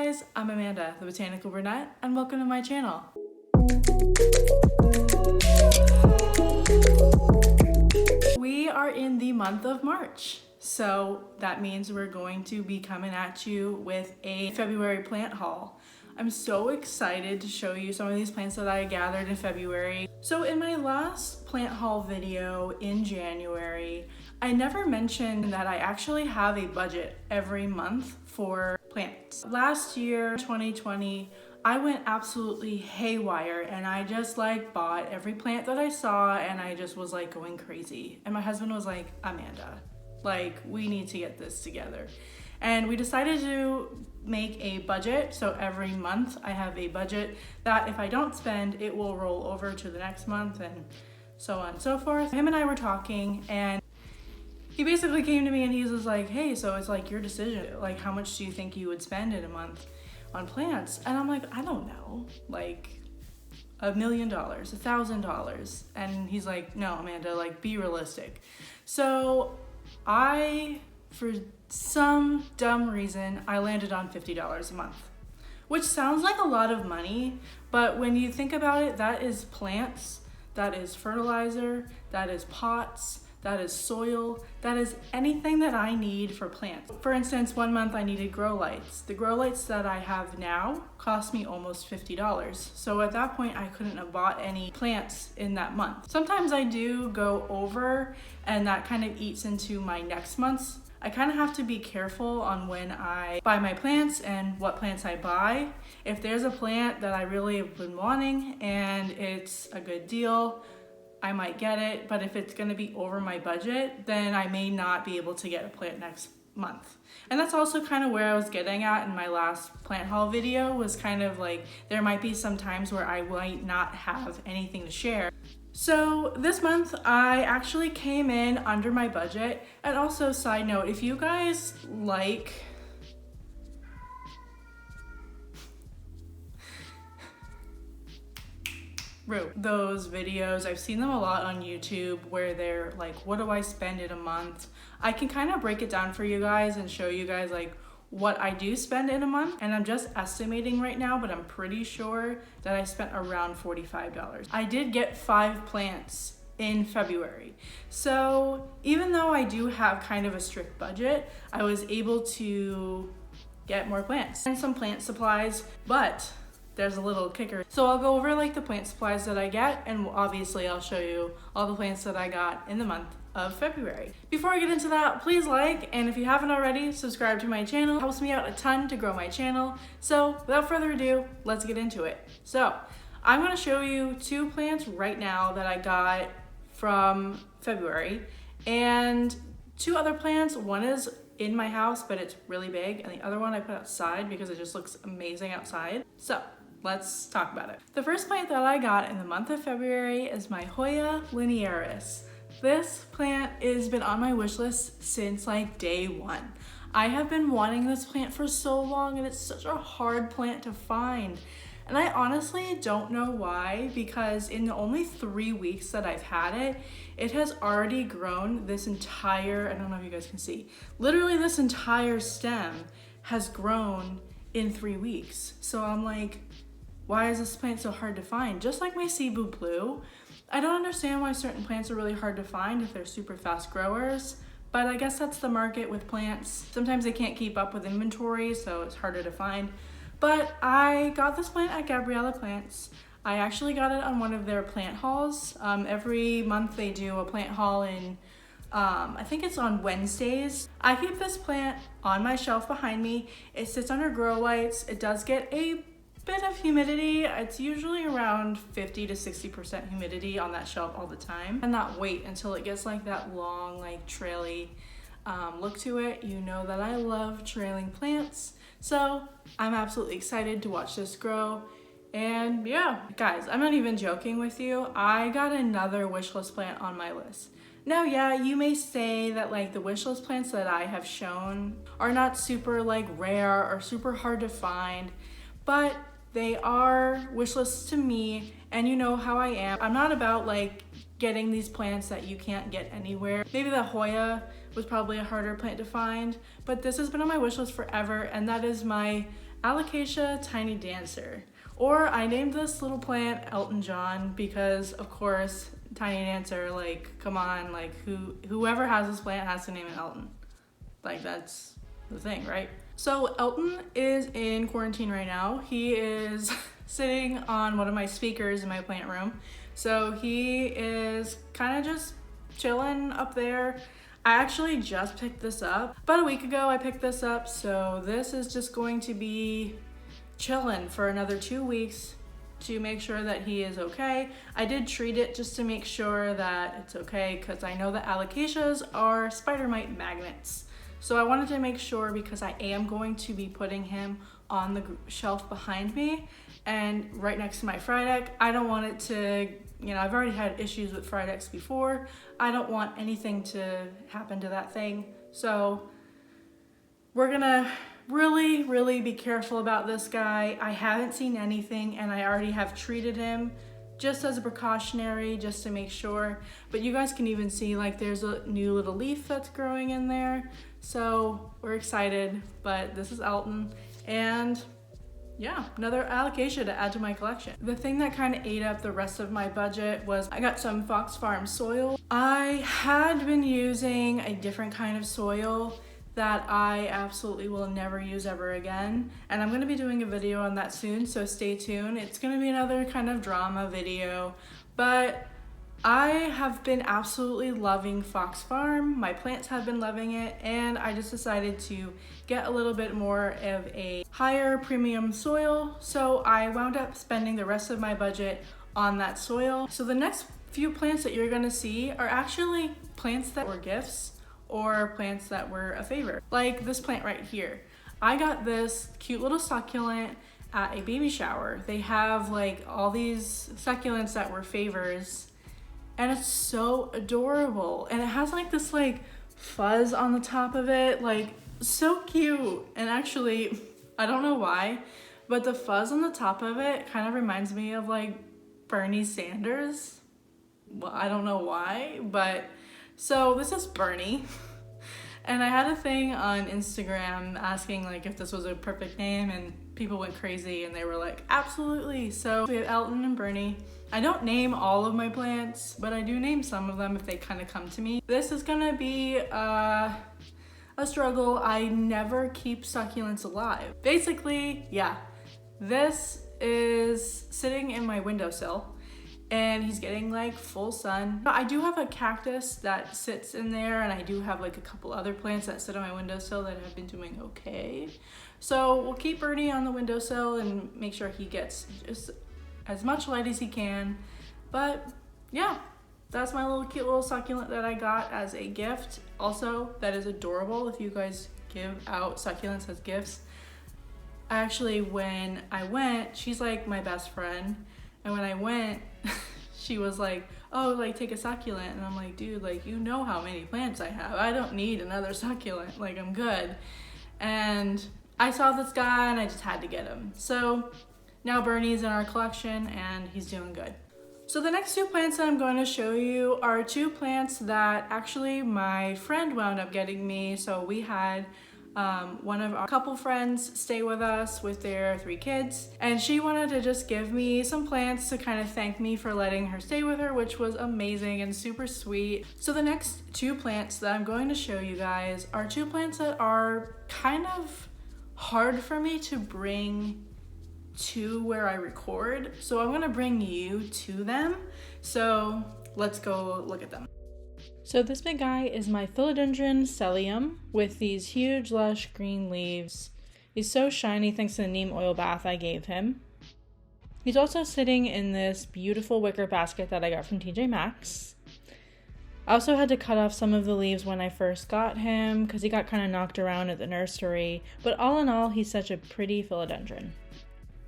guys, I'm Amanda, the Botanical Brunette, and welcome to my channel. We are in the month of March, so that means we're going to be coming at you with a February plant haul. I'm so excited to show you some of these plants that I gathered in February. So in my last plant haul video in January, I never mentioned that I actually have a budget every month for plants. Last year, 2020, I went absolutely haywire and I just bought every plant that I saw and I just was going crazy. And my husband was like, Amanda, we need to get this together. And we decided to make a budget. So every month I have a budget that if I don't spend, it will roll over to the next month and so on and so forth. Him and I were talking and he basically came to me and he was like, hey, so it's your decision. How much do you think you would spend in a month on plants? And I'm like, I don't know, $1 million, $1,000. And he's like, no, Amanda, be realistic. So for some dumb reason, I landed on $50 a month, which sounds like a lot of money, but when you think about it, that is plants, that is fertilizer, that is pots, that is soil, that is anything that I need for plants. For instance, one month I needed Growlights. The Growlights that I have now cost me almost $50. So at that point, I couldn't have bought any plants in that month. Sometimes I do go over and that kind of eats into my next month's. I kind of have to be careful on when I buy my plants and what plants I buy. If there's a plant that I really have been wanting and it's a good deal, I might get it, but if it's going to be over my budget, then I may not be able to get a plant next month. And that's also kind of where I was getting at in my last plant haul video, was kind of there might be some times where I might not have anything to share. So this month I actually came in under my budget. And also, side note, if you guys those videos, I've seen them a lot on YouTube where they're what do I spend in a month? I can kind of break it down for you guys and show you guys what I do spend in a month. And I'm just estimating right now, but I'm pretty sure that I spent around $45. I did get 5 plants in February. So even though I do have kind of a strict budget, I was able to get more plants and some plant supplies, but there's a little kicker. So I'll go over the plant supplies that I get, and obviously I'll show you all the plants that I got in the month of February. Before I get into that, please and if you haven't already, subscribe to my channel. It helps me out a ton to grow my channel. So without further ado, let's get into it. So I'm gonna show you 2 plants right now that I got from February, and 2 other plants. One is in my house, but it's really big, and the other one I put outside because it just looks amazing outside. So let's talk about it. The first plant that I got in the month of February is my Hoya Linearis. This plant has been on my wish list since day one. I have been wanting this plant for so long, and it's such a hard plant to find. And I honestly don't know why, because in the only 3 weeks that I've had it, it has already grown this entire, I don't know if you guys can see, literally this entire stem has grown in 3 weeks. So I'm why is this plant so hard to find? Just like my Cebu Blue, I don't understand why certain plants are really hard to find if they're super fast growers, but I guess that's the market with plants. Sometimes they can't keep up with inventory, so it's harder to find. But I got this plant at Gabriella Plants. I actually got it on one of their plant hauls. Every month they do a plant haul in, I think it's on Wednesdays. I keep this plant on my shelf behind me. It sits under Growlights. It does get a bit of humidity. It's usually around 50 to 60% humidity on that shelf all the time. And not wait until it gets that long, traily look to it. You know that I love trailing plants. So I'm absolutely excited to watch this grow. And yeah, guys, I'm not even joking with you. I got another wishlist plant on my list. Now, yeah, you may say that the wishlist plants that I have shown are not super rare or super hard to find, but they are wish lists to me, and you know how I am. I'm not about getting these plants that you can't get anywhere. Maybe the Hoya was probably a harder plant to find, but this has been on my wish list forever, and that is my Alocasia Tiny Dancer. Or I named this little plant Elton John because, of course, Tiny Dancer, like, come on, like, whoever has this plant has to name it Elton. Like, that's the thing, right? So Elton is in quarantine right now. He is sitting on one of my speakers in my plant room. So he is kind of just chilling up there. I actually just picked this up. About a week ago I picked this up, so this is just going to be chilling for another 2 weeks to make sure that he is okay. I did treat it just to make sure that it's okay because I know that alocasias are spider mite magnets. So I wanted to make sure because I am going to be putting him on the shelf behind me and right next to my Frydek. I don't want it to, you know, I've already had issues with Frydeks before. I don't want anything to happen to that thing. So we're gonna really be careful about this guy. I haven't seen anything and I already have treated him just as a precautionary, just to make sure. But you guys can even see like there's a new little leaf that's growing in there. So we're excited, but this is Elton. And yeah, another Alocasia to add to my collection. The thing that kind of ate up the rest of my budget was I got some Fox Farm soil. I had been using a different kind of soil that I absolutely will never use ever again. And I'm gonna be doing a video on that soon, so stay tuned. It's gonna be another kind of drama video, but I have been absolutely loving Fox Farm. My plants have been loving it, and I just decided to get a little bit more of a higher premium soil. So I wound up spending the rest of my budget on that soil. So the next few plants that you're gonna see are actually plants that were gifts or plants that were a favor. Like this plant right here. I got this cute little succulent at a baby shower. They have like all these succulents that were favors, and it's so adorable. And it has like this like fuzz on the top of it, like so cute. And actually, I don't know why, but the fuzz on the top of it kind of reminds me of like Bernie Sanders. Well, I don't know why, but so this is Bernie. And I had a thing on Instagram asking like if this was a perfect name, and people went crazy and they were like, absolutely. So we have Elton and Bernie. I don't name all of my plants, but I do name some of them if they kind of come to me. This is gonna be a struggle. I never keep succulents alive. Basically, yeah, this is sitting in my windowsill and he's getting like full sun. I do have a cactus that sits in there, and I do have like a couple other plants that sit on my windowsill that have been doing okay. So we'll keep Bernie on the windowsill and make sure he gets just as much light as he can. But yeah, that's my little cute little succulent that I got as a gift. Also, that is adorable if you guys give out succulents as gifts. Actually, when I went, she's like my best friend. And when I went, she was like, oh, like take a succulent. And I'm like, dude, like you know how many plants I have. I don't need another succulent, like I'm good. And I saw this guy and I just had to get him. So now Bernie's in our collection and he's doing good. So the next two plants that I'm going to show you are two plants that actually my friend wound up getting me. So we had one of our couple friends stay with us with their 3 kids, and she wanted to just give me some plants to kind of thank me for letting her stay with her, which was amazing and super sweet. So the next two plants that I'm going to show you guys are two plants that are kind of hard for me to bring to where I record. So I'm gonna bring you to them. So let's go look at them. So this big guy is my Philodendron Selloum with these huge lush green leaves. He's so shiny thanks to the neem oil bath I gave him. He's also sitting in this beautiful wicker basket that I got from TJ Maxx. I also had to cut off some of the leaves when I first got him because he got kind of knocked around at the nursery, but all in all, he's such a pretty philodendron.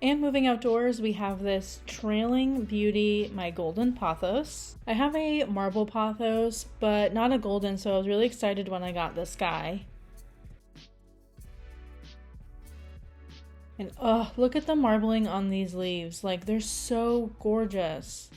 And moving outdoors, we have this trailing beauty, my golden pothos. I have a marble pothos, but not a golden, so I was really excited when I got this guy. And oh, look at the marbling on these leaves. Like, they're so gorgeous.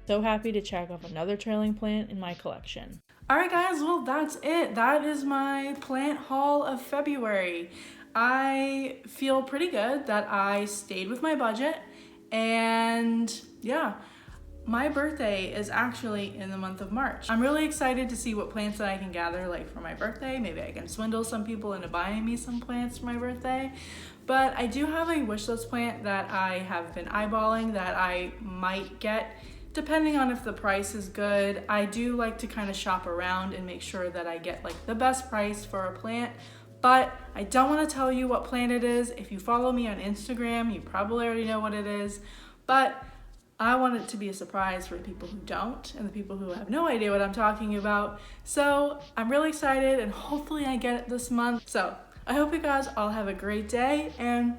So happy to check off another trailing plant in my collection. Alright guys, well that's it. That is my plant haul of February. I feel pretty good that I stayed with my budget, and yeah, my birthday is actually in the month of March. I'm really excited to see what plants that I can gather like for my birthday. Maybe I can swindle some people into buying me some plants for my birthday. But I do have a wish list plant that I have been eyeballing that I might get depending on if the price is good. I do like to kind of shop around and make sure that I get like the best price for a plant. But I don't want to tell you what plant it is. If you follow me on Instagram, you probably already know what it is. But I want it to be a surprise for the people who don't and the people who have no idea what I'm talking about. So I'm really excited, and hopefully I get it this month. So I hope you guys all have a great day, and